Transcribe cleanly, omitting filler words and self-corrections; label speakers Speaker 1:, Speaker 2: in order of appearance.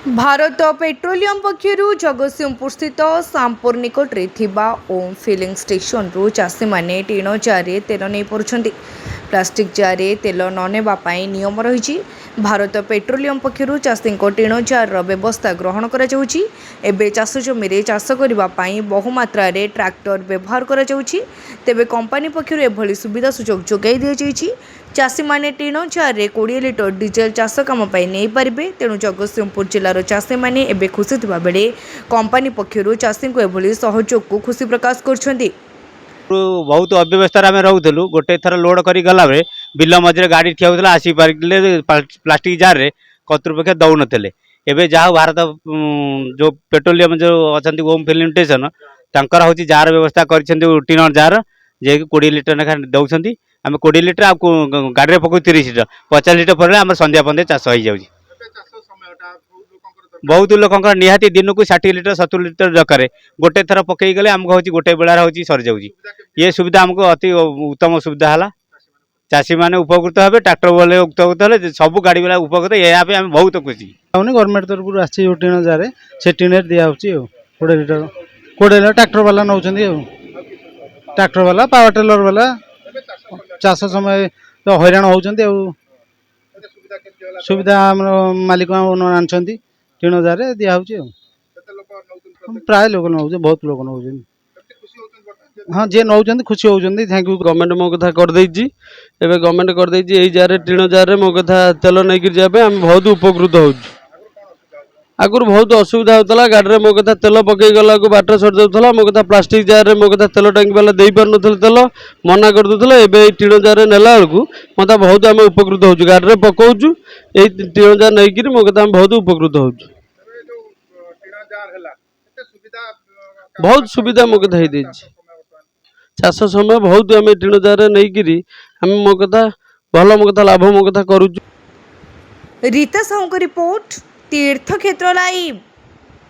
Speaker 1: Bharat petroleum पक्षर Jagatsinghpur स्थित शामपुर निकट में ओम फिलिंग स्टेशन रु चाषी मैंने टीण जार तेल नहीं पार्टी। प्लास्टिक जार तेल न नेबाई नियम रही। भारत पेट्रोलियम पक्षर चाषी टीण जार व्यवस्था ग्रहण कर चाष जमी चाष करने बहुमात्रा ट्रैक्टर व्यवहार कर तेबे कंपनी पक्षर एभली सुविधा सुजोग जोगाई दी चाषी मैंने टीण जार 20 लिटर डीजेल चाष कम नहीं पारे। तेणु जगतसिंहपुर जिलार चाषी मैंने एबे खुशी थिबा बेले कंपनी पक्षर चाषी को एभली सहयोग को खुशी प्रकाश कर
Speaker 2: बहुत अव्यवस्था आम रोलु गोटे थर लोड कर गला बिल मझे गाड़ी ठिया होता आसी पारे प्लास्टिक जार कर्तृपक्ष दौन थे एवं जहाँ भारत जो पेट्रोलियम जो अच्छा ओम फिलिंग स्टेशन तंकर हूँ जार व्यवस्था कर टीण जार जे 20 लिटर लेखा दौरान आम 20 लिटर आ गाड़ी पकड़ 30 लिटर 50 लिटर पर आम संध्या पंदे चाष हो जाए। बहुत लोक निहाती दिन को 60 लिटर 70 लिटर दरकार गोटे थर पकई गले आमको हूँ गोटे बेलार हूँ सरी जाऊँगी। ये सुविधा आमको अति उत्तम सुविधा है। चाषी मैंने उपकृत हे ट्रैक्टर वाले उपकृत हे सब गाड़ी वाला उपकृत यहाँ बहुत खुशी।
Speaker 3: गवर्नमेंट तरफ आसी टीण जार से टीण दिया 20 लिटर ट्रैक्टर वाला नौ ट्रैक्टर वाला पावर टेलर वाला चाष समय तो हैरान होती सुविधा मालिक आनी टीण जार दिया प्राय लोक नौ बहुत लोक नौ हाँ जी नौ खुशी होती थैंक यू।
Speaker 4: गवर्नमेंट मो कथा कर गवर्नमेंट कर जार टीण जार मो कथा तेल नहीं जाए आम बहुत उपकृत हो। आगुरी बहुत असुविधा होता गाड़ी मो कथा तेल पकई गला बाट सर जाऊला मो कथा प्लास्टिक जार मो कथा तेल टांकी वाला दे पार न तेल मना कर दूसरा एवं टीण जार नेला बेलू मतलब बहुत आम उपकृत हो गाड़ी में पकाऊँ ये टीण जार नहीं मो कथा बहुत उपकृत हो बहुत सुविधा मो कथा चाष समय बहुत आम टीण जार नहीं मो कथा भल मो कथा लाभ मो कथा करूँ।
Speaker 1: रीता साहू को रिपोर्ट तीर्थक्षेत्र लाइव।